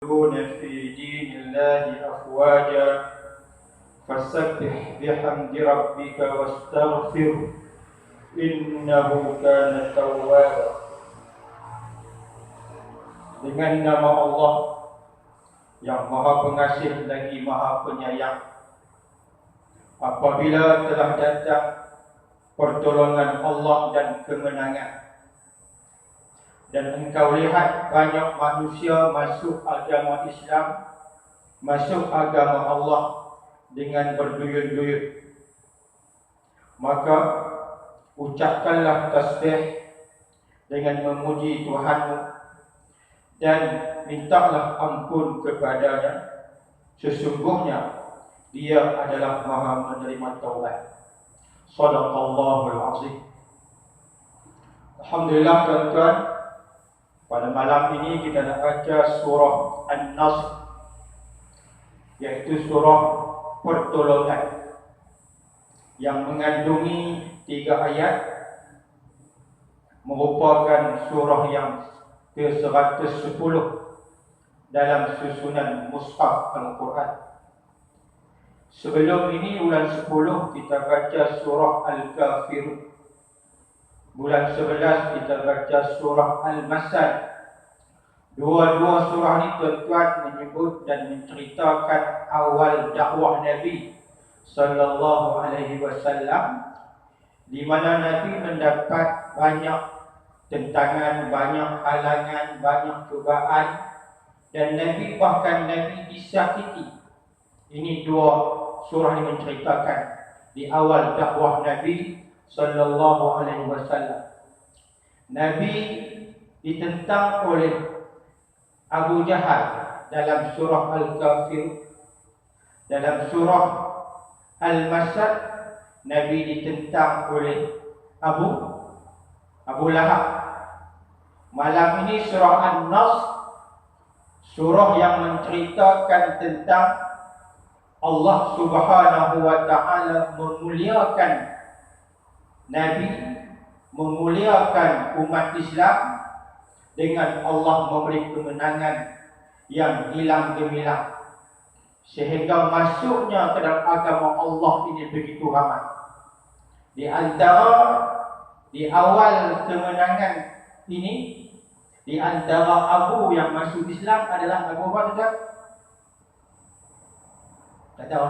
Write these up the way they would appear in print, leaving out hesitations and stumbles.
يدخلون في دين الله أفواجا فسبح بحمد ربك واستغفره إنه كان توابا. Dengan nama Allah yang Maha Pengasih lagi Maha Penyayang, apabila telah datang pertolongan Allah dan kemenangan, dan engkau lihat banyak manusia masuk agama Islam, masuk agama Allah dengan berduyun-duyun, maka ucapkanlah tasbih dengan memuji Tuhanmu dan mintalah ampun kepadanya. Sesungguhnya Dia adalah Maha menerima taubat. Shadaqallahul azim. Alhamdulillah tuan-tuan, pada malam ini kita nak baca surah An-Nasr, iaitu surah pertolongan, yang mengandungi 3 ayat, merupakan surah yang ke-110 dalam susunan Mushaf Al-Quran. Sebelum ini bulan 10 kita baca surah Al-Kafirun. Bulan 11 kita baca surah Al-Masad. Dua-dua surah ini tuan-tuan menyebut dan menceritakan awal dakwah Nabi sallallahu alaihi wasallam, di mana Nabi mendapat banyak tentangan, banyak halangan, banyak cubaan, dan Nabi bahkan disakiti. Ini dua surah yang menceritakan di awal dakwah Nabi sallallahu alaihi wasallam. Nabi ditentang oleh Abu Jahal dalam surah Al-Kafir. Dalam surah Al-Masad, Nabi ditentang oleh Abu Lahab. Malam ini surah An-Nasr, surah yang menceritakan tentang Allah Subhanahu wa ta'ala memuliakan Nabi, memuliakan umat Islam dengan Allah memberi kemenangan yang hilang gemilang, sehingga masuknya ke dalam agama Allah ini begitu ramai. Di awal kemenangan ini, di antara Abu yang masuk Islam adalah Abu Bakar. Tak tahu.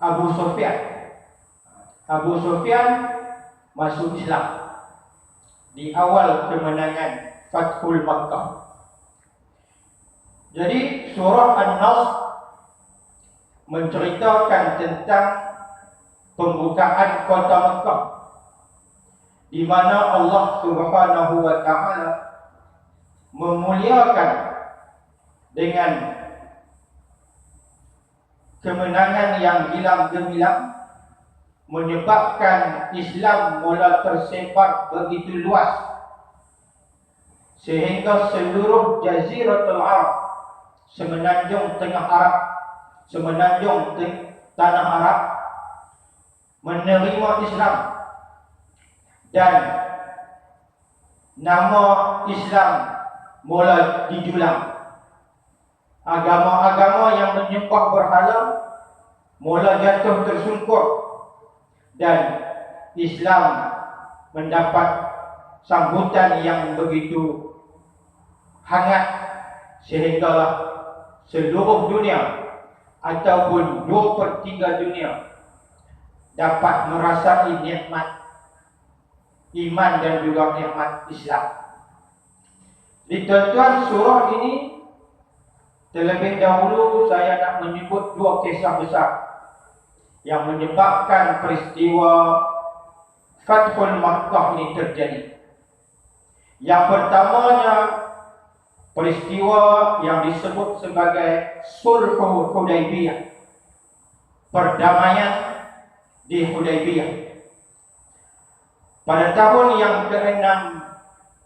Abu Sufyan. Abu Sufyan masuk Islam di awal kemenangan Fathul Makkah. Jadi surah An-Nasr menceritakan tentang pembukaan kota Makkah, di mana Allah Subhanahu wa ta'ala memuliakan dengan kemenangan yang hilang gemilang, menyebabkan Islam mula tersebar begitu luas, sehingga seluruh Jaziratul Arab, semenanjung tengah Arab, semenanjung tanah Arab, menerima Islam, dan nama Islam mula dijulang. Agama-agama yang menyembah berhala mula jatuh tersungkur, dan Islam mendapat sambutan yang begitu hangat, sehinggalah seluruh dunia ataupun 2/3 dunia dapat merasai nikmat iman dan juga nikmat Islam. Di tuan-tuan, surah ini terlebih dahulu saya nak menyebut 2 kisah besar yang menyebabkan peristiwa Fathul Makkah ini terjadi. Yang pertamanya, peristiwa yang disebut sebagai Sulhul Hudaybiyah, perdamaian di Hudaybiyah. Pada tahun yang ke-6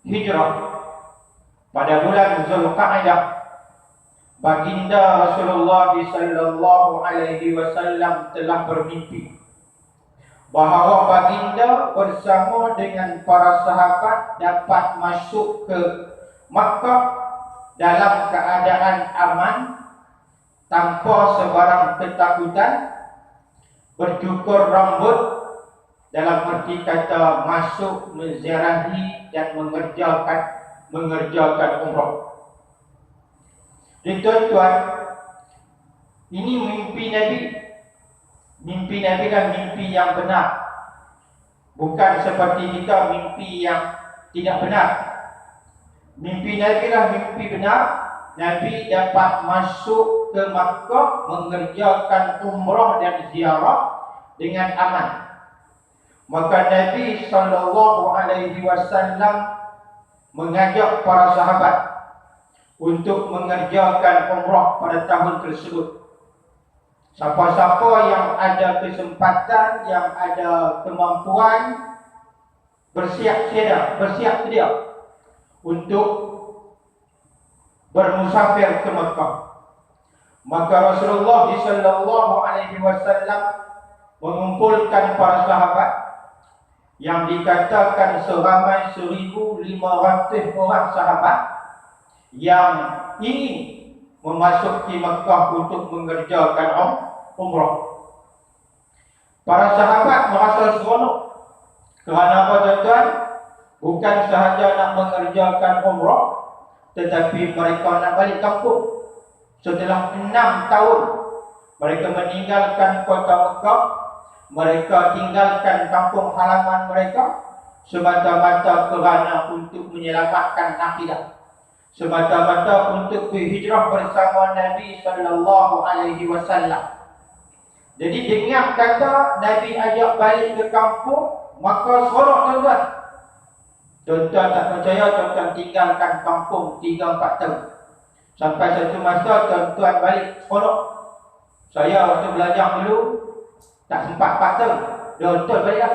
Hijrah, pada bulan Zulqa'dah, Baginda Rasulullah sallallahu alaihi wasallam telah bermimpi bahawa baginda bersama dengan para sahabat dapat masuk ke Makkah dalam keadaan aman, tanpa sebarang ketakutan, bercukur rambut, dalam arti kata masuk menziarahi dan mengerjakan umrah. Jadi tuan-tuan, ini mimpi Nabi. Mimpi Nabi adalah mimpi yang benar. Bukan seperti kita mimpi yang tidak benar. Mimpi Nabi adalah mimpi benar. Nabi dapat masuk ke Makkah mengerjakan umrah dan ziarah dengan aman. Maka Nabi SAW mengajak para sahabat untuk mengerjakan umrah pada tahun tersebut. Siapa-siapa yang ada kesempatan, yang ada kemampuan, bersiap sedia untuk bermusafir ke Makkah. Maka Rasulullah SAW mengumpulkan para sahabat yang dikatakan seramai 1,500 orang sahabat yang ingin memasuki Makkah untuk mengerjakan umrah. Para sahabat merasa seronok. Kerana apa tuan-tuan? Bukan sahaja nak mengerjakan umrah, tetapi mereka nak balik kampung. Setelah 6 tahun mereka meninggalkan kota Makkah, mereka tinggalkan kampung halaman mereka semata-mata kerana untuk menyelamatkan akidah, semata-mata untuk berhijrah bersama Nabi SAW. Jadi dengar kata Nabi ajak balik ke kampung, maka seronok tuan-tuan. Tuan-tuan tak percaya, tuan-tuan tinggalkan kampung 3-4 tahun. Sampai satu masa tuan-tuan balik seronok. Saya waktu belajar dulu tak sempat 4 tahun, tuan-tuan balik lah.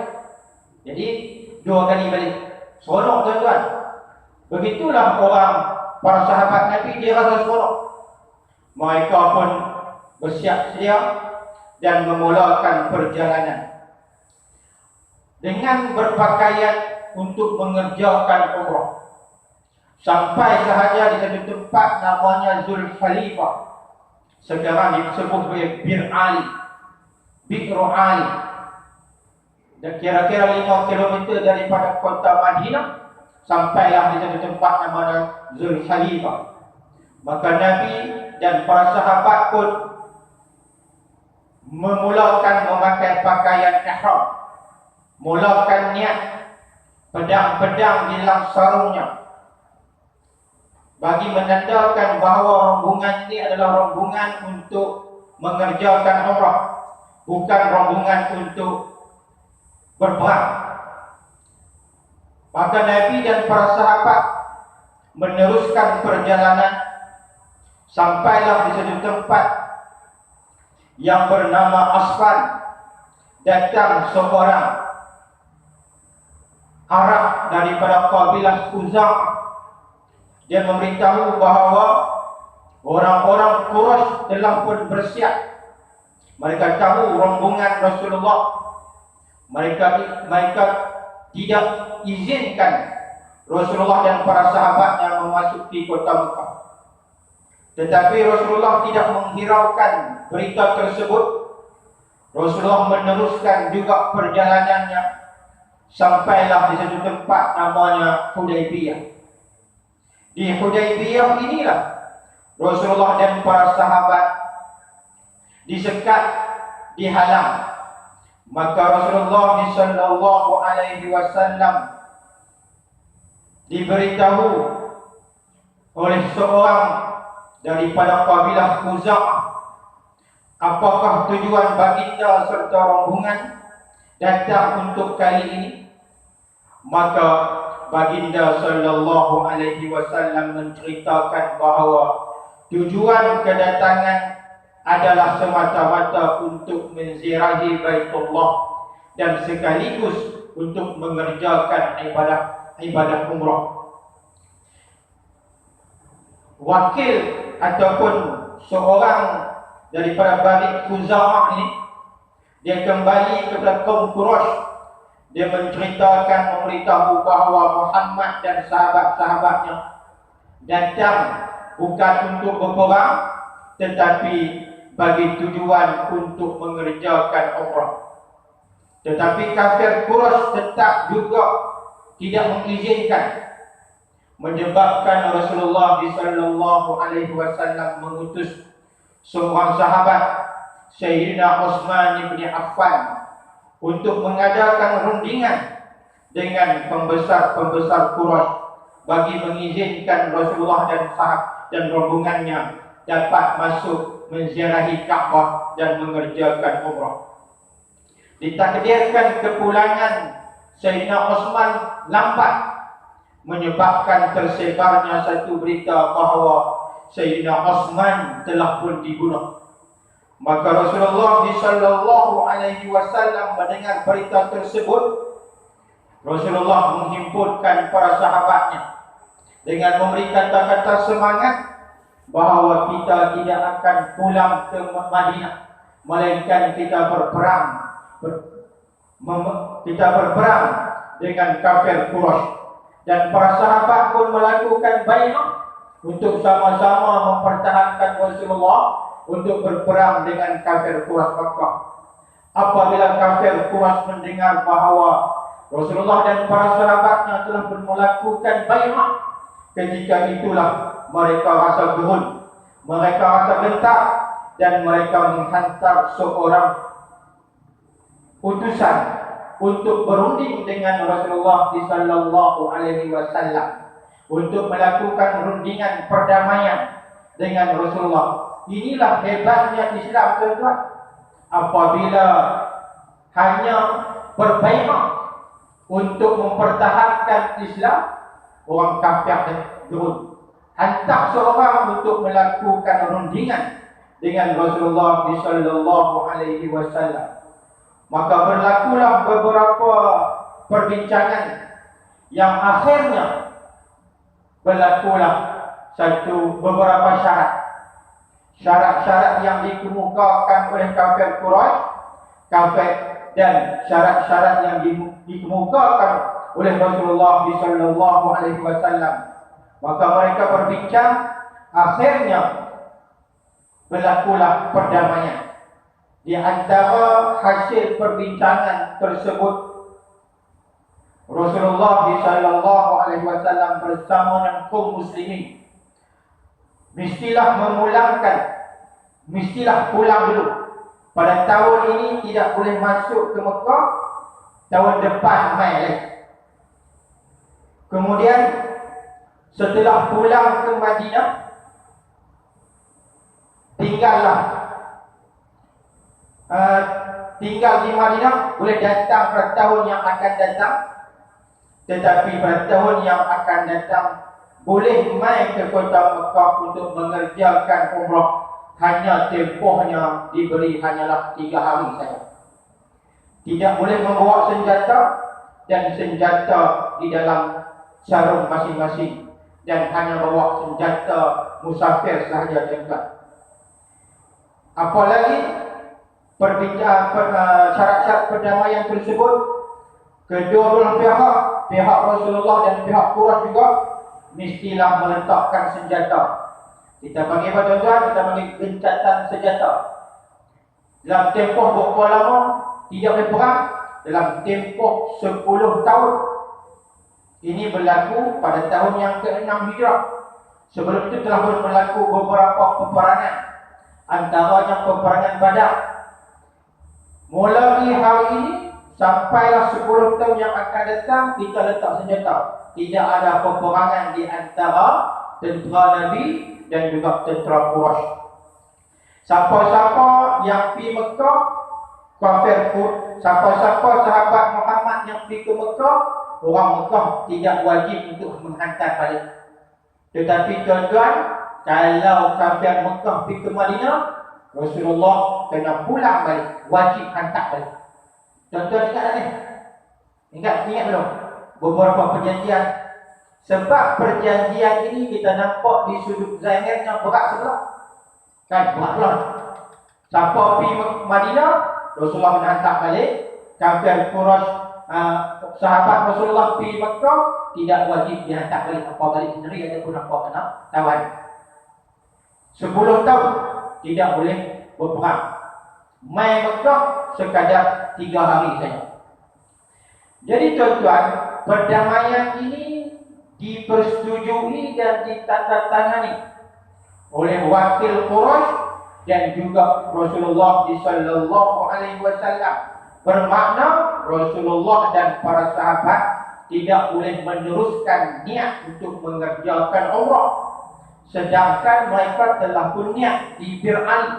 Jadi 2 kali balik. Seronok tuan-tuan. Begitulah orang, para sahabat Nabi, dia rasa seronok. Mereka pun bersiap sedia dan memulakan perjalanan dengan berpakaian untuk mengerjakan umrah. Sampai sahaja di satu tempat namanya Zulfalifah. Sekarang disebut sebagai Bir Ali, Bi'ru Ali. Dan kira-kira 5 km daripada kota Madinah, sampailah di satu tempat namanya Zulfalifah. Maka Nabi dan para sahabat pun memulakan memakai pakaian ihram, mulakan niat, pedang-pedang di dalam sarungnya, bagi menandakan bahawa rombongan ini adalah rombongan untuk mengerjakan umrah, bukan rombongan untuk berperang. Maka Nabi dan para sahabat meneruskan perjalanan, sampailah di satu tempat yang bernama Asfan. Datang seorang Arab daripada kabilah Khuza'ah. Dia memberitahu bahawa orang-orang Quraisy telah pun bersiap. Mereka tahu rombongan Rasulullah. Mereka tidak izinkan Rasulullah dan para sahabatnya memasuki kota Mekah. Tetapi Rasulullah tidak menghiraukan berita tersebut. Rasulullah meneruskan juga perjalanannya, sampailah di satu tempat namanya Hudaybiyah. Di Hudaybiyah inilah Rasulullah dan para sahabat disekat, dihalang. Maka Rasulullah SAW diberitahu oleh seorang daripada kabilah Khuza'ah, apakah tujuan baginda serta rombongan datang untuk kali ini. Maka baginda SAW menceritakan bahawa tujuan kedatangan adalah semata-mata untuk menziarahi Baitullah dan sekaligus untuk mengerjakan ibadah umrah. Wakil ataupun seorang daripada Bani Khuza'ah ini, dia kembali kepada kaum Quraisy. Dia menceritakan, memberitahu bahawa Muhammad dan sahabat-sahabatnya datang bukan untuk berperang, tetapi bagi tujuan untuk mengerjakan umrah. Tetapi kafir Quraisy tetap juga tidak mengizinkan, menyebabkan Rasulullah sallallahu alaihi wasallam mengutus seorang sahabat, Sayyidina Utsman bin Affan, untuk mengadakan rundingan dengan pembesar-pembesar Quraisy bagi mengizinkan Rasulullah dan rombongannya dapat masuk menziarahi Kaabah dan mengerjakan umrah. Ditakdirkan kepulangan Sayyidina Utsman lambat, menyebabkan tersebarnya satu berita bahawa Sayyidina Utsman telah pun dibunuh. Maka Rasulullah sallallahu alaihi wasallam mendengar berita tersebut. Rasulullah menghimpunkan para sahabatnya dengan memberi kata-kata semangat bahawa kita tidak akan pulang ke Madinah, melainkan kita berperang dengan kafir Quraisy. Dan para sahabat pun melakukan bai'ah untuk sama-sama mempertahankan Rasulullah untuk berperang dengan kafir Quraisy Makkah. Apabila kafir Quraisy mendengar bahawa Rasulullah dan para sahabatnya telah melakukan bai'ah, ketika itulah mereka rasa gerun, mereka rasa gentar, dan mereka menghantar seorang utusan untuk berunding dengan Rasulullah sallallahu alaihi wasallam untuk melakukan rundingan perdamaian dengan Rasulullah. Inilah hebatnya Islam, tuan-tuan. Apabila hanya berbai'ah untuk mempertahankan Islam, orang kafir gerun. Hantar seorang untuk melakukan rundingan dengan Rasulullah sallallahu alaihi wasallam. Maka berlakulah beberapa perbincangan yang akhirnya berlakulah beberapa syarat-syarat yang dikemukakan oleh kafir Quraisy, dan syarat-syarat yang dikemukakan oleh Rasulullah sallallahu alaihi wasallam. Maka mereka berbincang, akhirnya berlakulah perdamaian. Di antara hasil perbincangan tersebut, Rasulullah sallallahu alaihi wasallam bersama dengan kaum muslimin mestilah pulang dulu. Pada tahun ini tidak boleh masuk ke Mekah, tahun depan mai lagi. Kemudian setelah pulang ke Madinah, tinggal di Madinah, boleh datang pada tahun yang akan datang. Tetapi pada tahun yang akan datang boleh mai ke kota Mekah untuk mengerjakan umrah. Hanya tempohnya diberi hanyalah 3 hari saja. Tidak boleh membawa senjata, dan senjata di dalam sarung masing-masing, dan hanya bawa senjata musafir sahaja, tuan-tuan. Apalagi syarat-syarat perdamaian tersebut, kedua belah pihak Rasulullah dan pihak Quraisy juga mestilah meletakkan senjata. Kita panggil apa, tuan-tuan? Kita panggil gencatan senjata. Dalam tempoh berapa lama tidak boleh perang? Dalam tempoh 10 tahun. Ini berlaku pada tahun yang ke-6 Hijrah. Sebelum itu telah berlaku beberapa peperangan, antaranya peperangan Badar. Mulai hari ini sampailah 10 tahun yang akan datang, kita letak senjata. Tidak ada peperangan di antara tentera Nabi dan juga tentera Quraisy. Siapa-siapa yang pergi Mekah, siapa-siapa sahabat Muhammad yang pergi ke Mekah, orang Mekah tidak wajib untuk menghantar balik. Tetapi tuan-tuan, kalau kafir Mekah pergi ke Madinah, Rasulullah kena pulang balik, wajib hantar balik. Tuan-tuan ingat tak ni? Ingat belum? Beberapa perjanjian. Sebab perjanjian ini kita nampak di sudut zahirnya berat sebelah. Kan berat pula. Siapa pergi Madinah, Rasulullah menghantar balik. Kafir Quraisy, sahabat Rasulullah pergi Mekah, tidak wajib dihantar balik. Apa balik sendiri ataupun apa kena tawan. 10 tahun tidak boleh berperang. Mai Mekah sekadar 3 hari saja. Jadi tuan-tuan, perdamaian ini dipersetujui dan ditandatangani oleh wakil Quraisy dan juga Rasulullah sallallahu alaihi wasallam. Bermakna Rasulullah dan para sahabat tidak boleh meneruskan niat untuk mengerjakan umrah, sedangkan mereka telah berniat di Bir Ali.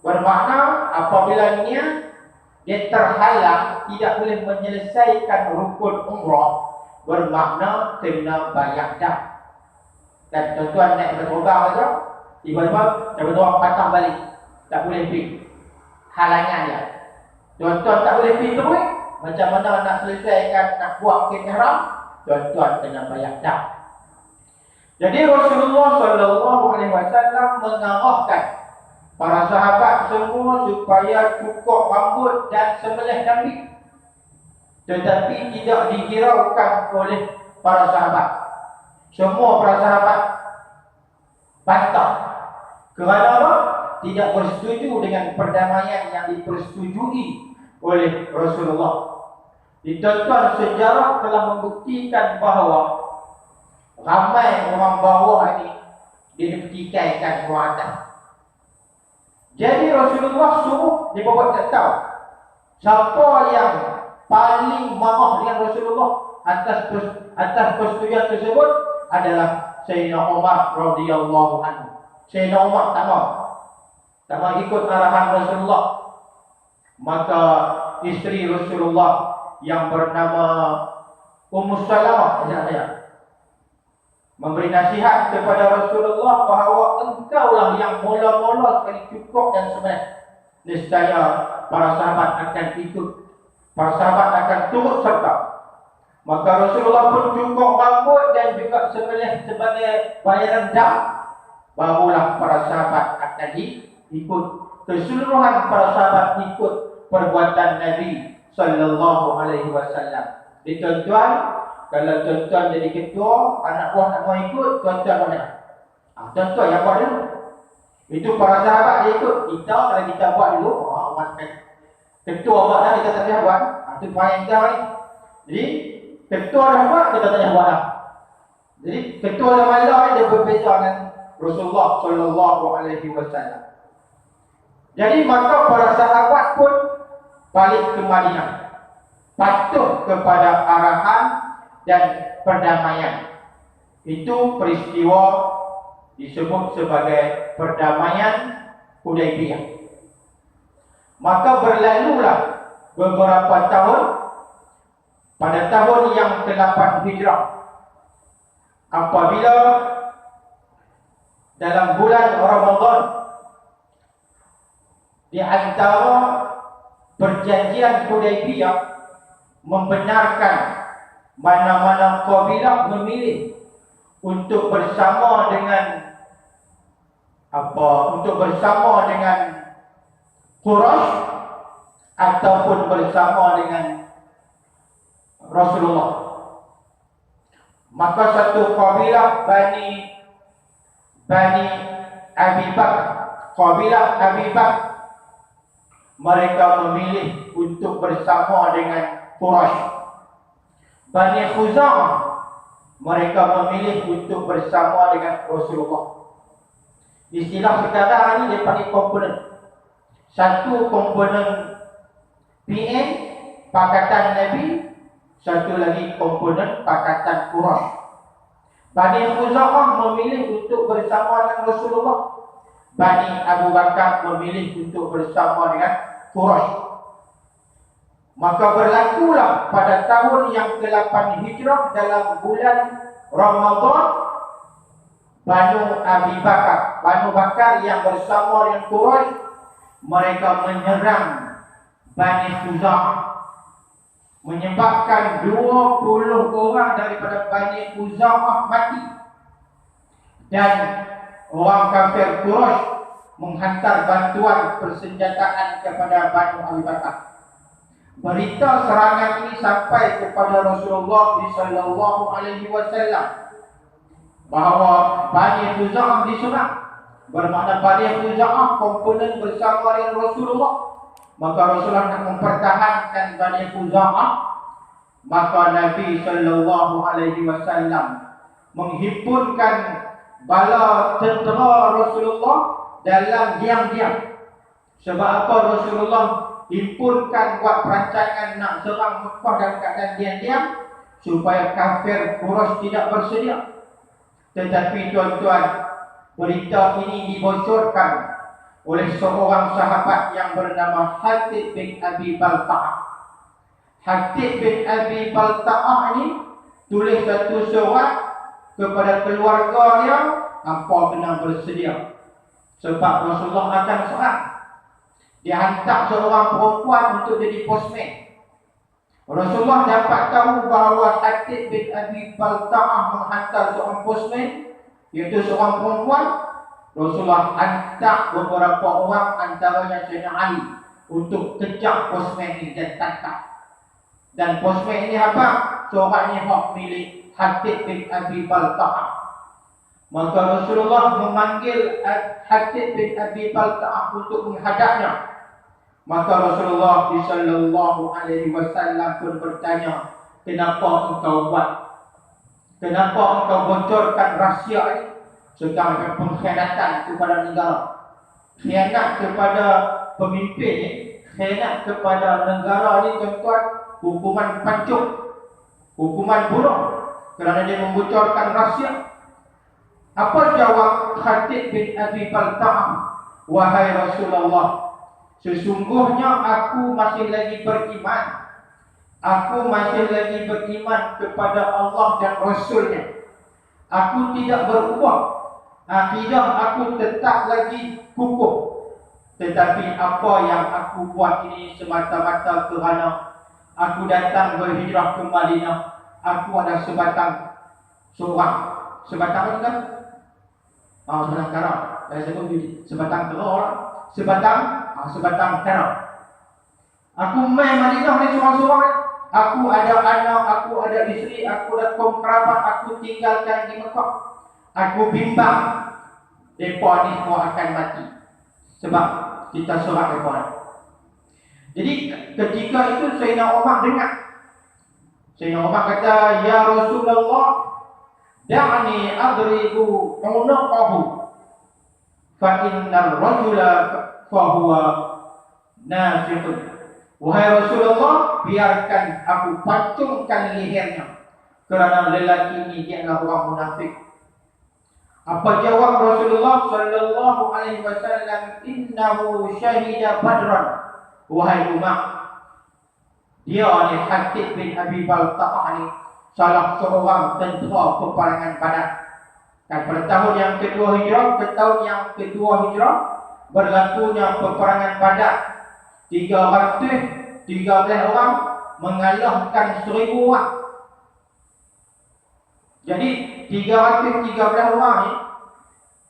Bermakna apabila niat dia terhalang tidak boleh menyelesaikan rukun umrah, bermakna kena bayar dah. Dan tuan-tuan naik berterbang saja, tiba-tiba orang patah balik, tak boleh pergi. Halangan dia. Tuan-tuan tak boleh pergi terus, macam mana nak selesaikan, nak buat kain ihram, tuan-tuan kena bayar dah. Jadi Rasulullah sallallahu alaihi wasallam mengarahkan para sahabat semua supaya cukur rambut dan sembelih kambing. Tetapi tidak dihiraukan oleh para sahabat. Semua para sahabat bantah. Kerana apa? Tidak bersetuju dengan perdamaian yang dipersetujui oleh Rasulullah. Tuan-tuan, sejarah telah membuktikan bahawa ramai orang bawah ini dipertikaikan orang atas. Jadi Rasulullah suruh dibawa tak tahu siapa yang paling marah dengan Rasulullah atas persetujuan tersebut adalah Sayyidina Umar radhiyallahu anhu. Sayyidina Umar tak mau ikut arahan Rasulullah. Maka isteri Rasulullah yang bernama Ummu Salamah memberi nasihat kepada Rasulullah bahawa engkaulah yang mula-mula sekali cukup dan sembelih. Nescaya para sahabat akan ikut. Para sahabat akan turut serta. Maka Rasulullah pun cukup rambut dan juga sembelih sebagai bayaran dam. Barulah para sahabat akan ikut. Keseluruhan para sahabat ikut perbuatan Nabi sallallahu alaihi wasallam. Tuan-tuan, kalau tuan-tuan jadi ketua, anak buah nak mau ikut, tuan-tuan mana? Tuan-tuan yang buat dulu. Itu para sahabat dia ikut. Kita kalau kita buat dulu, ketua buat dah, kita tak payah buat. Itu payah kita ni. Jadi, ketua dah buat, kita tak payah buat dah. Jadi, ketua dah malah dia berbeza dengan Rasulullah sallallahu alaihi wasallam. Jadi, maka para sahabat pun balik ke Madinah. Patuh kepada arahan dan perdamaian. Itu peristiwa disebut sebagai perdamaian Hudaybiyah. Maka berlalulah beberapa tahun. Pada tahun yang ke-8 Hijrah, apabila dalam bulan Ramadan di antara perjanjian Hudaybiyah membenarkan mana-mana kabilah memilih untuk bersama dengan Quraisy ataupun bersama dengan Rasulullah. Maka satu kabilah Bani Abi Bakr, kabilah Abi Bakr, mereka memilih untuk bersama dengan Quraisy. Bani Khuza'ah, mereka memilih untuk bersama dengan Rasulullah. Istilah sekarang ini dia panggil komponen. Satu komponen PN, Pakatan Nabi. Satu lagi komponen Pakatan Quraisy. Bani Khuza'ah memilih untuk bersama dengan Rasulullah. Bani Abu Bakar memilih untuk bersama dengan Quraisy. Maka berlakulah pada tahun yang ke-8 Hijrah dalam bulan Ramadan, Banu Abi Bakar, Banu Bakar yang bersama dengan Quraisy, mereka menyerang Bani Khuza'ah, menyebabkan 20 orang daripada Bani Khuza'ah mati. Dan orang kafir Quraisy menghantar bantuan persenjataan kepada Banu Abi Bakar. Berita serangan ini sampai kepada Rasulullah sallallahu alaihi wasallam bahawa Bani Khuza'ah diserang. bermakna Bani Khuza'ah komponen bersama dengan Rasulullah. Maka Rasulullah nak mempertahankan Bani Khuza'ah. Maka Nabi sallallahu alaihi wasallam menghimpunkan bala tentera Rasulullah dalam diam-diam. Sebab apa Rasulullah himpunkan buat perancangan nak serang Mekah dalam keadaan diam-diam? Supaya kafir Quraisy tidak bersedia. Tetapi tuan-tuan, berita ini dibocorkan oleh seorang sahabat yang bernama Hatib bin Abi Balta'ah. Hatib bin Abi Balta'ah ini tulis satu surat kepada keluarga dia, apa kena bersedia. Sebab Rasulullah akan serang. Dia hantar seorang perempuan untuk jadi postman. Rasulullah dapat tahu bahawa Hatib bin Abi Balta'ah menghantar seorang postman, iaitu seorang perempuan. Rasulullah hantar beberapa orang, antaranya Sayyidina Ali, untuk kejar postman ini dan tangkap. Dan postman ini apa? Suratnya hak milik Hatib bin Abi Balta'ah. Maka Rasulullah memanggil Hatib bin Abi Balta'ah untuk menghadapnya. Maka Rasulullah sallallahu alaihi wasallam pun bertanya, kenapa engkau buat? Kenapa engkau bocorkan rahsia ini? Sekarang pengkhianatan kepada negara, khianat kepada pemimpin ini, khianat kepada negara ini, tuan-tuan, hukuman pancung, hukuman bunuh kerana dia membocorkan rahsia. Apa jawab Hatib bin Abi Balta'ah? Wahai Rasulullah, sesungguhnya aku masih lagi beriman. Aku masih lagi beriman kepada Allah dan Rasulnya. Aku tidak berubah. Akidah aku tetap lagi kukuh. Tetapi apa yang aku buat ini semata-mata kerana aku datang berhijrah ke Madinah. Aku ada sebatang seorang. Sebatang apa kan? Sebatang kara. Saya sebut sebatang teror. Sebatang kara. Aku main Madinah ni seorang-seorang. Aku ada anak, aku ada isteri, aku ada kaum kerabat, aku tinggalkan di Mekah. Aku bimbang mereka ni semua akan mati. Sebab kita serang mereka. Jadi ketika itu Sayyidina Umar dengar. Sayyidina Umar kata, Ya Rasulullah, da'ani adribu unuqahu fa innar rajula fahuwa nafiqun. Wahai Rasulullah, biarkan aku pancungkan lehernya, kerana lelaki ini dia adalah orang munafik. Apa jawab Rasulullah sallallahu alaihi wasallam? Innahu syahida Badran. Wahai Umar, dia ni Hatib bin Abi Balta'ah ni salah seorang tentera peperangan Badar. Dan pada tahun yang kedua Hijrah ke tahun yang kedua Hijrah berlakunya peperangan Badar. 313 orang mengalahkan 1000 orang. Jadi 313 orang ni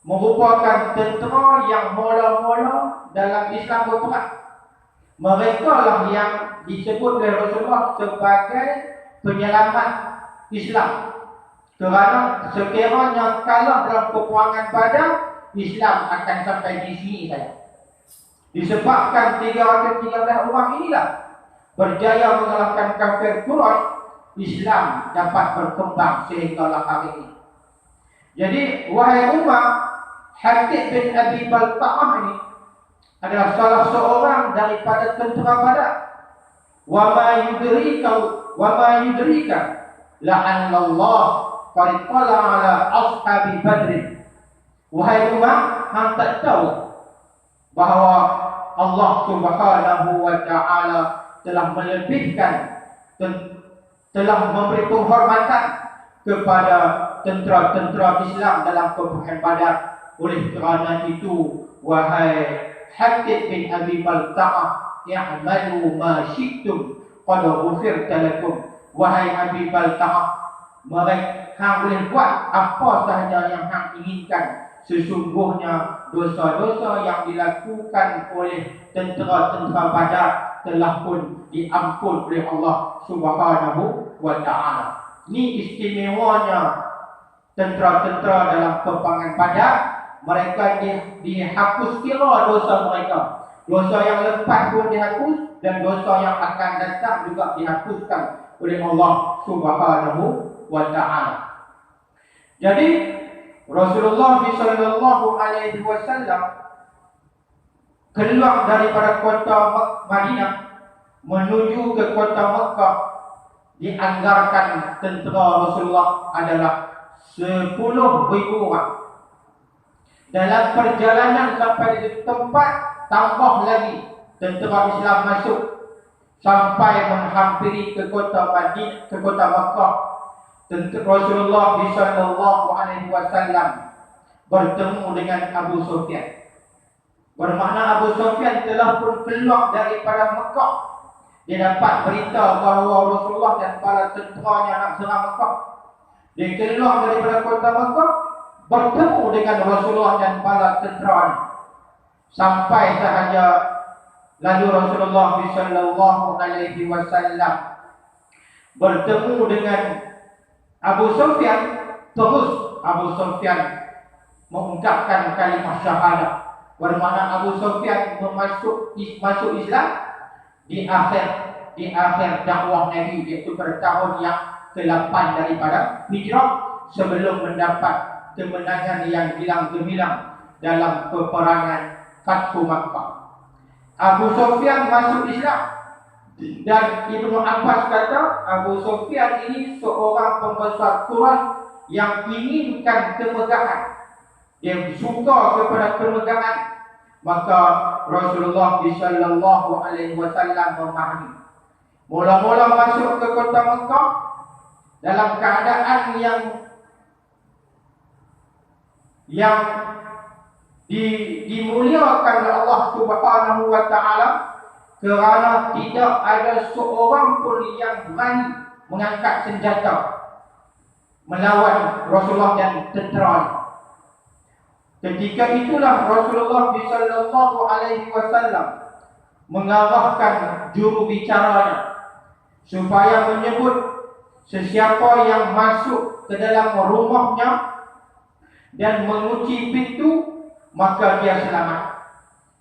merupakan tentera yang mula-mula dalam Islam berperang. Mereka lah yang disebut oleh Rasulullah sebagai penyelamat Islam. Kerana sekiranya kalah dalam peperangan Badar, Islam akan sampai di sini saja. Disebabkan 313 orang inilah berjaya mengalahkan kafir Quraisy, Islam dapat berkembang sehinggalah hari ini. Jadi wahai Umar, Hatib bin Abi Balta'ah ini adalah salah seorang daripada tentera Badar. Wa ma yudrika la'anna Allah qad tala 'ala ashabi Badr. Wahai Umar, hang tak tahu bahawa Allah Subhanahu wa ta'ala telah melebihkan, telah memberi penghormatan kepada tentera-tentera Islam dalam peperangan Badar. Oleh kerana itu, wahai Hatib bin Abi Balta'ah, i'malu ma syi'tum qad ghufirta lakum. Wahai Abi Balta'ah, mereka hang boleh buat apa sahaja yang hang inginkan. Sesungguhnya dosa-dosa yang dilakukan oleh tentera-tentera Badar telah pun diampun oleh Allah Subhanahu wa ta'ala. Ini istimewanya tentera-tentera dalam peperangan Badar. mereka dihapus kira dosa mereka. Dosa yang lepas pun dihapus dan dosa yang akan datang juga dihapuskan oleh Allah Subhanahu wa taala. Jadi Rasulullah sallallahu alaihi wasallam keluar daripada kota Madinah menuju ke kota Mekah. Dianggarkan tentera Rasulullah adalah 10,000 orang. Dalam perjalanan sampai di tempat, tambah lagi tentera Islam masuk sampai menghampiri ke kota Madinah, ke kota Mekah. Rasulullah sallallahu alaihi wasallam bertemu dengan Abu Sufyan. Bermakna Abu Sufyan telah pun keluar daripada Mekah. Dia dapat berita bahawa Rasulullah dan para tenteranya nak serang Mekah. Dia keluar daripada kota Mekah, bertemu dengan Rasulullah dan para tenteranya. Sampai sahaja lalu Rasulullah sallallahu alaihi wasallam bertemu dengan Abu Sufyan, terus Abu Sufyan mengungkapkan kalimah syahadah. Bermakna Abu Sufyan masuk Islam di akhir dakwah Nabi, iaitu pada tahun yang ke-8 daripada Hijrah, sebelum mendapat kemenangan yang hilang gemilang dalam peperangan Fathu Makkah. Abu Sufyan masuk Islam. Dan Ibnu Abbas kata Abu Sufyan ini seorang pembesar Quraisy yang inginkan kemegahan. Dia suka kepada kemegahan. Maka Rasulullah sallallahu alaihi wasallam memahami. Mula-mula masuk ke kota Mekah dalam keadaan yang dimuliakan oleh Allah Subhanahu wa taala, kerana tidak ada seorang pun yang berani mengangkat senjata melawan Rasulullah dan tentera. Ketika itulah Rasulullah sallallahu alaihi wasallam mengarahkan juru bicaranya supaya menyebut sesiapa yang masuk ke dalam rumahnya dan mengunci pintu, maka dia selamat.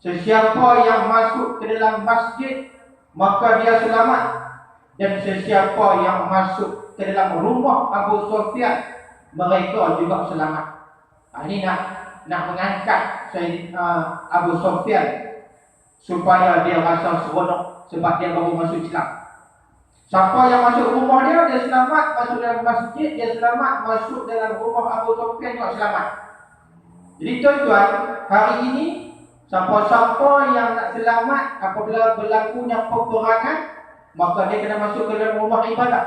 Sesiapa yang masuk ke dalam masjid, maka dia selamat. Dan sesiapa yang masuk ke dalam rumah Abu Sufyan, mereka juga selamat. Ini nak mengangkat Abu Sufyan supaya dia rasa seronok sebab dia baru masuk Islam. Siapa yang masuk rumah dia selamat. Masuk dalam masjid, dia selamat. Masuk dalam rumah Abu Sufyan juga selamat. Jadi tuan-tuan, hari ini siapa-siapa yang nak selamat apabila berlakunya peperangan, maka dia kena masuk ke dalam rumah ibadah.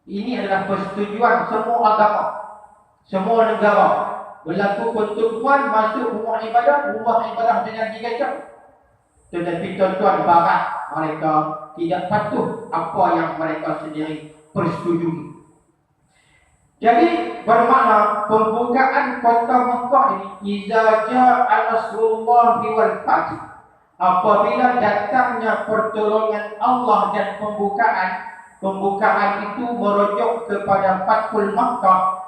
Ini adalah persetujuan semua agama, semua negara. Berlaku pertubuhan masuk rumah ibadah dengan digacam. Tetapi tuan-tuan barat, mereka tidak patuh apa yang mereka sendiri persetujui. Jadi bermakna pembukaan kota Mekah ini, iza ja'a nasrullah wal fath, apabila datangnya pertolongan Allah dan pembukaan itu merujuk kepada Fathul Makkah.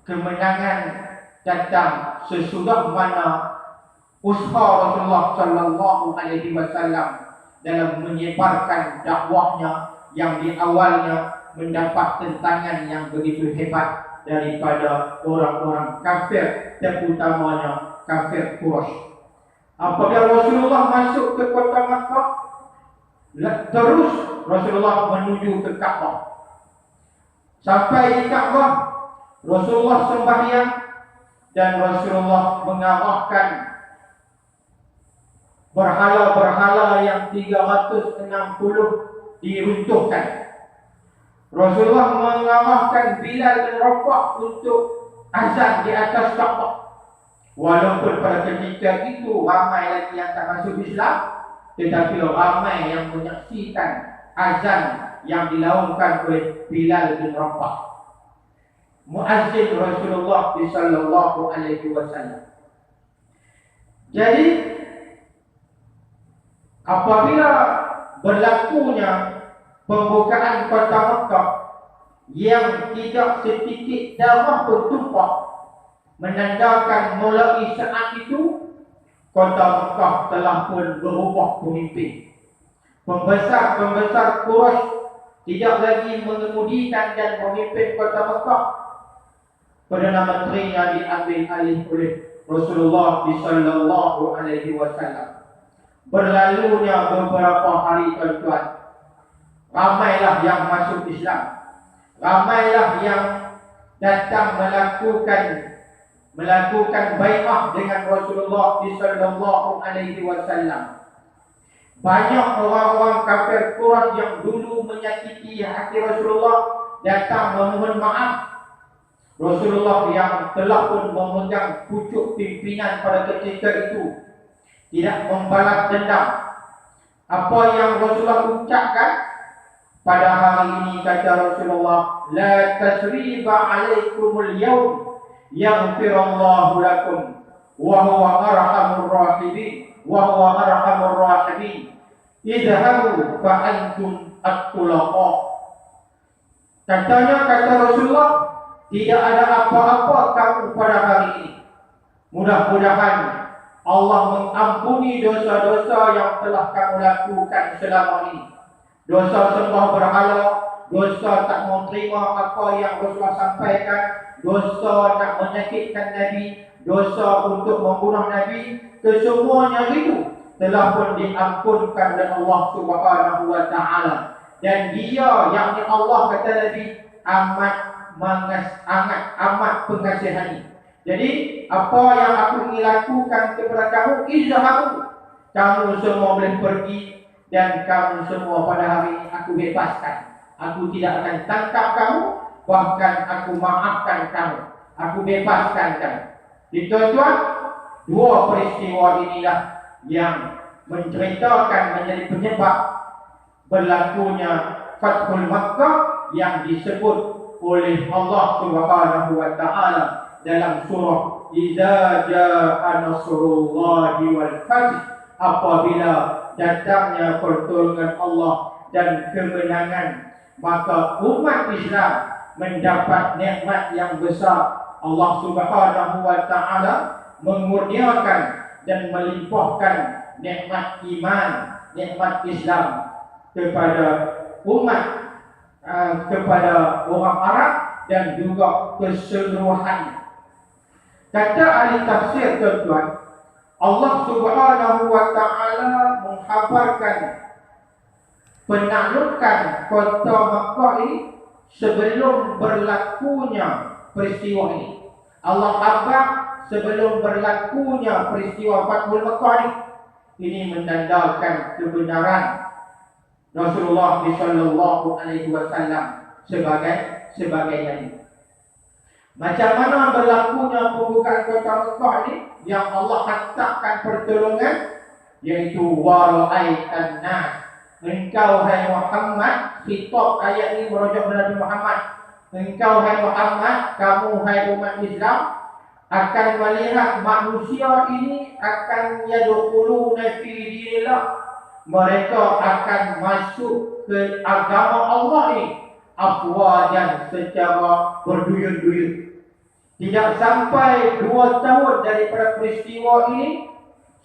Kemenangan datang sesudah mana usaha Rasulullah sallallahu alaihi wasallam dalam menyebarkan dakwahnya yang di awalnya mendapat tentangan yang begitu hebat daripada orang-orang kafir, terutamanya kafir Quraisy. Apabila Rasulullah masuk ke kota Makkah, terus Rasulullah menuju ke Ka'bah. Sampai di Ka'bah, Rasulullah sembahyang dan Rasulullah mengarahkan berhala-berhala yang 360 diruntuhkan. Rasulullah mengarahkan Bilal bin Rabah untuk azan di atas Ka'bah. Walaupun pada ketika itu ramai lagi yang tak masuk Islam, tetapi ramai yang menyaksikan azan yang dilaungkan oleh Bilal bin Rabah, muazzin Rasulullah sallallahu alaihi wasallam. Jadi apabila berlakunya pembukaan kota Mekah yang tidak setitik darah pun tumpah, menandakan mulai saat itu kota Mekah telah pun berubah pemimpin. Pembesar-pembesar Quraisy tidak lagi mengemudikan dan memimpin kota Mekah. Perdana Menterinya diambil alih oleh Rasulullah sallallahu alaihi wasallam. Berlalunya beberapa hari, tuan-tuan, ramailah yang masuk Islam. Ramailah yang datang melakukan bai'ah dengan Rasulullah sallallahu alaihi wasallam. Banyak orang-orang kafir Quraisy yang dulu menyakiti hati Rasulullah datang memohon maaf. Rasulullah yang telah pun memegang pucuk pimpinan pada ketika itu tidak membalas dendam. Apa yang Rasulullah ucapkan pada hari ini, kata Rasulullah, la tasriba alaikumul yawm yaghfirullahu lakum wa huwa arhamur rahimin wa huwa arhamur rahimin idhabu fa antum at-tulaqa. Katanya, kata Rasulullah, tidak ada apa-apa kamu pada hari ini. Mudah-mudahan Allah mengampuni dosa-dosa yang telah kamu lakukan selama ini. Dosa sembah berhala, dosa tak mau terima apa yang Rasulullah sampaikan, dosa nak menyakitkan Nabi, dosa untuk membunuh Nabi, kesemuanya itu telah pun diampunkan oleh Allah Subhanahu wa taala. Dan dia, yakni Allah, kata Nabi, amat pengasihani. Jadi apa yang aku ingin lakukan kepada kamu, izhabu, kamu semua boleh pergi, dan kamu semua pada hari ini aku bebaskan. Aku tidak akan tangkap kamu, bahkan aku maafkan kamu, aku bebaskan kamu. Tuan-tuan, dua peristiwa inilah yang menceritakan, menjadi penyebab berlakunya Fathul Makkah yang disebut oleh Allah Subhanahu wa taala dalam surah Idza jaa nasrullahi wal fath, apabila datangnya pertolongan Allah dan kemenangan, maka umat Islam mendapat nikmat yang besar. Allah Subhanahu wa taala memurniakan dan melimpahkan nikmat iman, nikmat Islam kepada umat, kepada orang Arab dan juga keseluruhan. Kata ahli tafsir, tuan-tuan, Allah Subhanahu wa taala mengkhabarkan penaklukan kota Makkah ini sebelum berlakunya peristiwa ini. Allah khabar sebelum berlakunya peristiwa Fathul Makkah ini. Ini menandakan kebenaran Rasulullah sallallahu alaihi wasallam sebagai nabi. Macam mana berlakunya pembukaan kota Makkah ini yang Allah hantarkan pertolongan, yaitu wara'aitan nas. Engkau hai Muhammad, khitab ayat ini merujuk kepada Nabi Muhammad. Engkau hai Muhammad, kamu hai umat Islam akan melihat manusia ini akan yadkhuluna fi dinillah. Mereka akan masuk ke agama Allah ini afwajan, secara berduyun-duyun. Tidak sampai 2 tahun daripada peristiwa ini,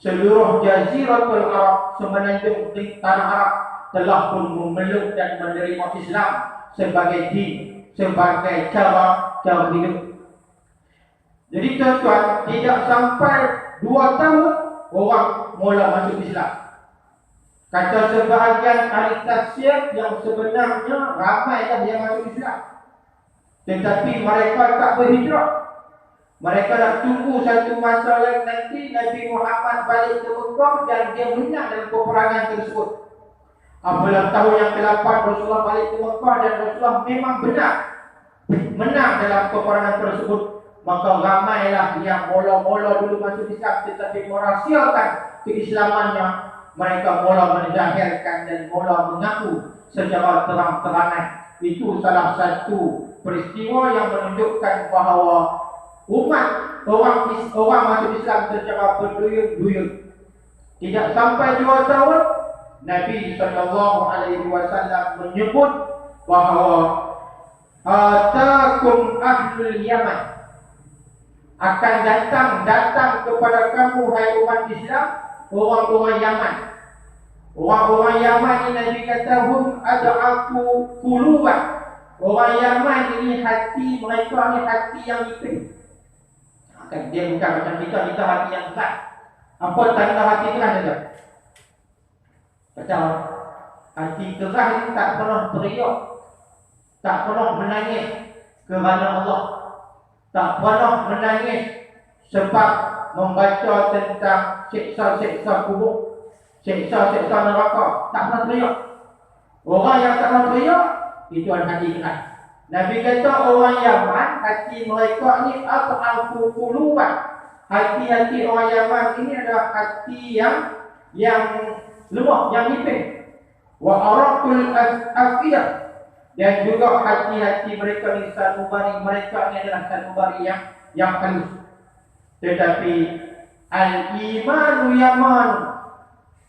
seluruh Jaziratul Arab, semenanjung tanah Arab, telah pun memeluk dan menerima Islam sebagai din, sebagai cara hidup. Jadi tuan-tuan, tidak sampai 2 tahun orang mula masuk Islam. Kata sebahagian ahli tafsir yang sebenarnya ramailah yang masuk Islam, tetapi mereka tak berhijrah. Mereka nak tunggu satu masa yang nanti Nabi Muhammad balik ke Mekah dan dia menang dalam peperangan tersebut. Apabila tahun yang ke-8 Rasulullah balik ke Mekah dan Rasulullah memang benar menang dalam peperangan tersebut, maka ramailah yang mula-mula dulu masuk Islam tetapi merahsiakan keislamannya. Mereka mula menzahirkan dan mula mengaku secara terang-terangan. Itu salah satu peristiwa yang menunjukkan bahawa orang masuk Islam secara berduyun-duyun. Tidak sampai 2 tahun, Nabi sallallahu alaihi wasallam menyebut bahawa atakum ahlul Yaman, akan datang kepada kamu hai umat Islam orang-orang Yaman. Orang-orang Yaman ini Nabi kata hum ad'afu quluban. Orang Yaman ini hati mereka ni hati yang nipis. Kan dia bukan macam kita hati yang keras. Apa tanda hati keras saja? Macam hati keras ini tak pernah teriak, tak pernah menangis kerana Allah, tak pernah menangis sebab membaca tentang siksa-siksa kubur, siksa-siksa neraka, tak pernah teriak. Orang yang tak pernah teriak itu adalah hati keras. Nabi kata orang Yaman hati mereka ni at'afu quluban. Hati-hati orang Yaman ini adalah hati yang lemah, yang nipis. Wa araqul afiyah, dan juga hati-hati mereka ni sanubari, mereka ni adalah sanubari yang halus. Tetapi al-imanu Yaman,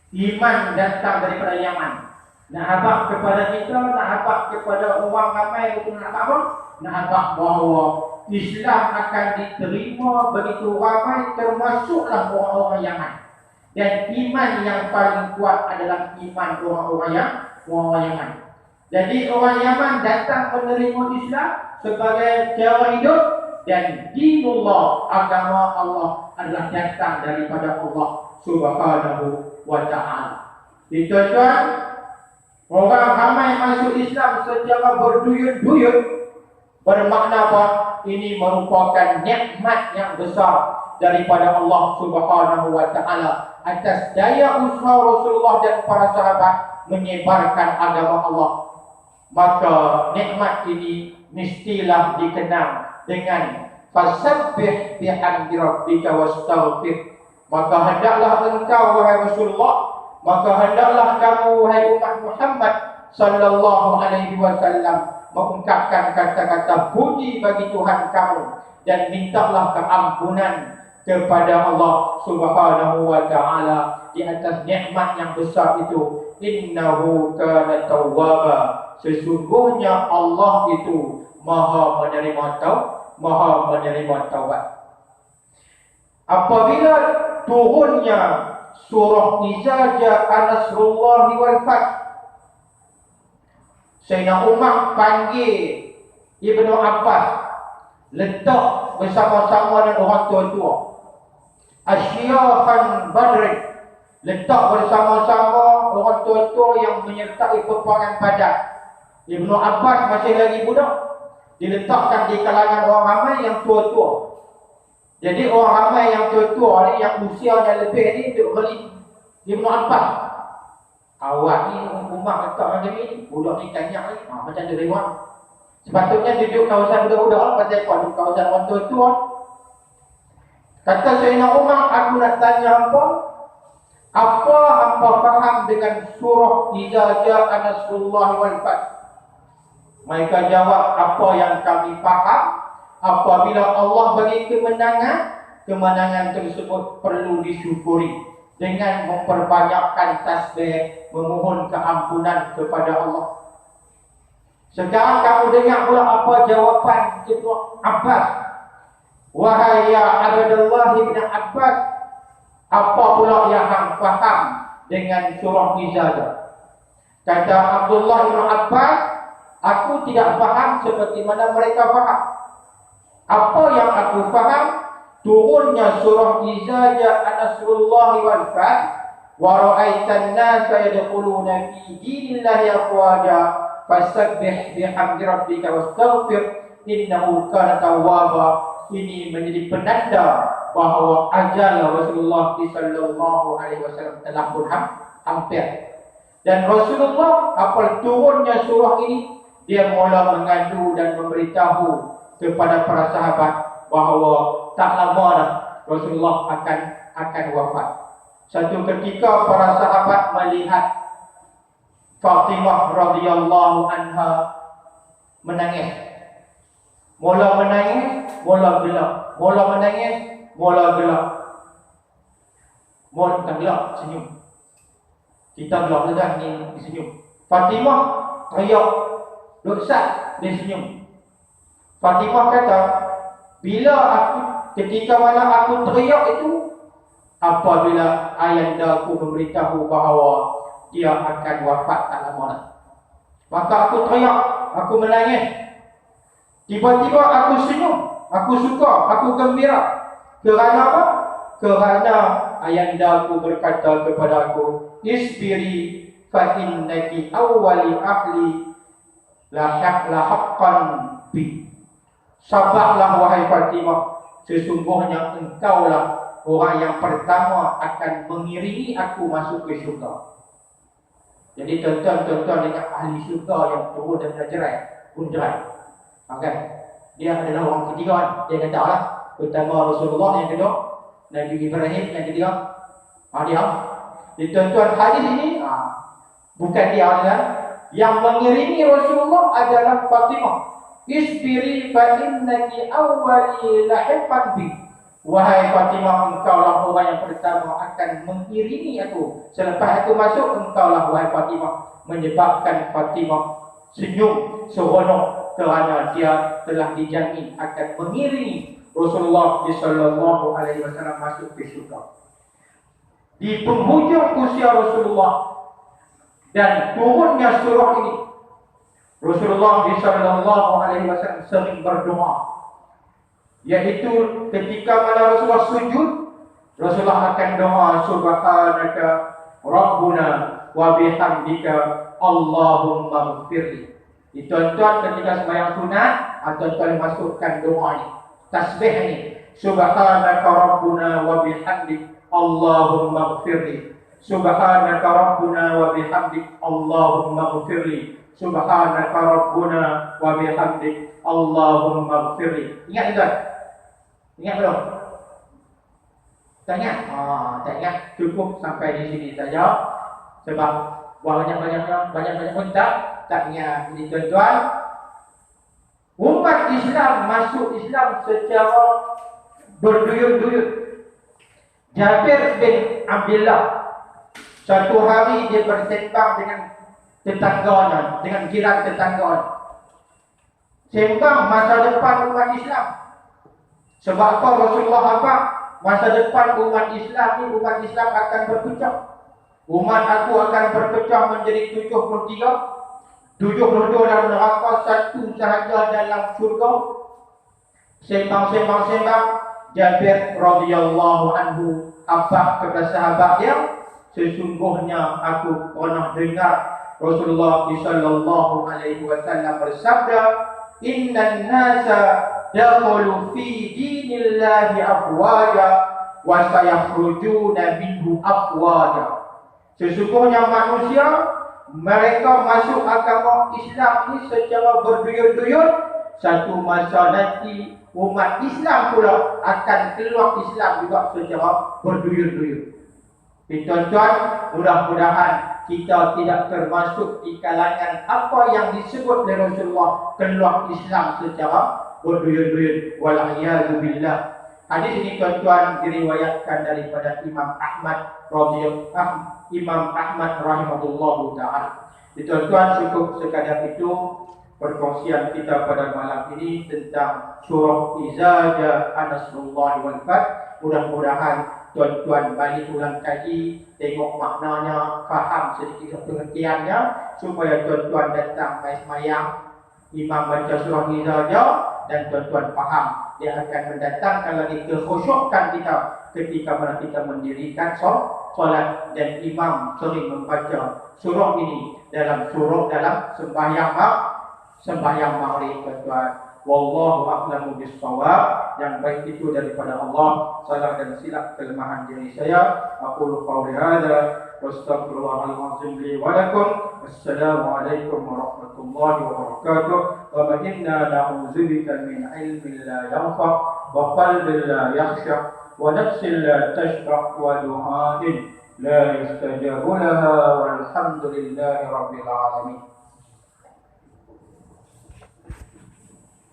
iman datang daripada Yaman. Nak habaq kepada kita, nak habaq kepada orang ramai itu nak apa? Nak habaq bahawa Islam akan diterima begitu ramai, termasuklah orang-orang Yaman. Dan iman yang paling kuat adalah iman orang-orang Yaman. Jadi orang Yaman datang menerima Islam sebagai cara hidup, dan dinullah, agama Allah adalah datang daripada Allah Subhanahu wa ta'ala. Tuan-tuan, orang ramai masuk Islam secara berduyun-duyun, bermakna apa? Ini merupakan nikmat yang besar daripada Allah Subhanahu wa ta'ala atas daya usaha Rasulullah dan para sahabat menyebarkan agama Allah. Maka nikmat ini mestilah dikenang dengan fasabbih bihamdi rabbika wastaghfir. Maka hendaklah engkau wahai Rasulullah, maka hendaklah kamu wahai umat Muhammad sallallahu alaihi wasallam mengungkapkan kata-kata puji bagi Tuhan kamu dan mintalah keampunan kepada Allah Subhanahu wa ta'ala di atas nikmat yang besar itu. Innahu kana tawwaba, sesungguhnya Allah itu maha menerima taubat. Apabila turunnya surah Iza Ja'a Nasrullahi wal Fath, Sayyidina Umar panggil Ibnu Abbas, letak bersama-sama dengan orang tua-tua, Asyiyakhan Badr, letak bersama-sama orang tua-tua yang menyertai peperangan Badar. Ibnu Abbas masih lagi budak, diletakkan di kalangan orang ramai yang tua-tua. Jadi orang ramai yang tua-tua ni, yang usianya lebih ni, duduk beli Ibnu Abbas. Awak ni Umar letak macam ni, budak ni kanyak ni, macam dia rewang. Sepatutnya duduk kawasan budak-budak, pasal apa duduk kawasan orang tua-tua. Kata Sayyidina Umar, aku nak tanya hampa, apa hampa faham dengan surah Iza Ja'a Nasrullahi wal Fath? Mereka jawab, apa yang kami faham, apabila Allah bagi kemenangan tersebut perlu disyukuri dengan memperbanyakkan tasbih, memohon keampunan kepada Allah. Sekarang kamu dengar pula apa jawapan Ibnu Abbas. Wahai ya Abdullah bin Abbas, apa pula yang hang faham dengan surah Iza? Kata Abdullah bin Abbas, aku tidak faham seperti mana mereka faham. Apa yang aku faham, turunnya surah Iza Ja'a Nasrullahi wal Fath, wa ra'aitan nasa yadkhuluna fi dinillahi afwaja fasabbih bihamdi rabbika wastaghfir innahu kana tawwaba. Ini menjadi penanda bahawa ajal Rasulullah sallallahu alaihi wasallam telah pun hampir. Dan Rasulullah apabila turunnya surah ini, dia mula mengadu dan memberitahu kepada para sahabat bahawa tak lama dah Rasulullah akan wafat. Satu ketika para sahabat melihat Fatimah radhiyallahu anha menangis. Mula menangis, mula gelap. Mula menangis, mula gelap. Mula bukan gelap, senyum. Kita gelap dah ni senyum. Fatimah teriak, dosa, dia senyum. Fatimah kata, bila aku ketika mana aku teriak itu apabila ayandaku memberitahu bahawa dia akan wafat tak lama lagi. Maka aku teriak, aku menangis. Tiba-tiba aku senyum, aku suka, aku gembira. Kerana apa? Kerana ayandaku berkata kepada aku, isbiri fa innaki awwali ahli lahaqqan bi. Sabarlah wahai Fatimah, sesungguhnya engkaulah orang yang pertama akan mengiringi aku masuk ke syurga. Jadi tuan-tuan dengan ahli syurga yang turun daripada jerai pun jerai. Okay. Dia adalah orang ketiga. Dia kata lah, pertama Rasulullah, yang kedua Nabi Ibrahim, yang ketiga dia. Jadi tuan-tuan, hadis ini bukan dia adalah yang mengiringi Rasulullah adalah Fatimah. Isbiri fa innaki awwali lahiqan bi. Wahai Fatimah, engkaulah orang yang pertama akan mengiringi aku. Selepas aku masuk, engkaulah wahai Fatimah. Menyebabkan Fatimah senyum seronok kerana dia telah dijamin akan mengiringi Rasulullah sallallahu alaihi wasallam masuk ke syurga. Di penghujung usia Rasulullah dan turunnya surah ini, Rasulullah sallallahu alaihi wasallam sering berdoa, yaitu ketika mana Rasulullah sujud, Rasulullah akan doa, subhanaka rabbuna wa bihamdika Allahumma ighfirli. Tuan-tuan, ketika sembahyang sunat, tuan-tuan masukkan doa ini, tasbih ini, subhanaka rabbuna wa bihamdik Allahumma ighfirli. Subhanaka rabbuna wa bihamdik Allahumma ighfirli. Subhanaka rabbuna wa bihamdik Allahumma ighfirli. Ingat tuan? Ingat belum? Tak ingat? Tak ingat. Cukup sampai di sini saja. Sebab banyak-banyak pun tak ingat. Jadi tuan-tuan, umat Islam masuk Islam secara berduyun-duyun. Jabir bin Abdullah, satu hari dia bersembang dengan tetangganya, dengan jiran tetangganya. Sembang masa depan umat Islam. Sebab apa Rasulullah apa? Masa depan umat Islam ni, umat Islam akan berpecah. Umat aku akan berpecah menjadi 73. 72 dalam neraka, satu sahaja dalam syurga. Sembang. Jabir radhiyallahu anhu apa kepada sahabat dia, sesungguhnya aku pernah dengar Rasulullah sallallahu alaihi wasallam bersabda, innan nasa dakhulu fi dinillahi afwaja wa sayakhrujuna minhu afwaja. Sesungguhnya manusia, mereka masuk agama Islam ini secara berduyun-duyun. Satu masa nanti umat Islam pula akan keluar Islam juga secara berduyun-duyun. Tuan-tuan, mudah-mudahan kita tidak termasuk di kalangan apa yang disebut oleh Rasulullah keluar Islam secara berduyun-duyun. Wal'iyadu billah. Hadis ini tuan-tuan diriwayatkan daripada Imam Ahmad rahimahullahu ta'ala. Tuan-tuan, cukup sekadar itu perkongsian kita pada malam ini tentang surah Iza Ja'a Nasrullahi wal Fath. Mudah-mudahan tuan-tuan balik ulang kaji, tengok maknanya, faham sedikit pengertiannya, supaya tuan-tuan datang mai semayang, imam baca surah Iza Ja'a, dan tuan-tuan faham. Dia akan mendatangkan lagi kekhusyukan kita ketika mana kita mendirikan solat, dan imam sering membaca surah ini dalam sembahyang maghrib, tuan-tuan. Wallahu a'lamu bis-shawab. Yang baik itu daripada Allah, salah dan silap kelemahan diri saya. Aqulu qawli hadza wa astaghfirullahal azim li wa lakum. Wassalamualaikum warahmatullahi wabarakatuh. Wa inna na'udzubika min ilmin la yanfa' wa qalbin la yakhsha wa nafsin la tashba' wa du'ain la yastajabu laha walhamdulillahi rabbil alamin.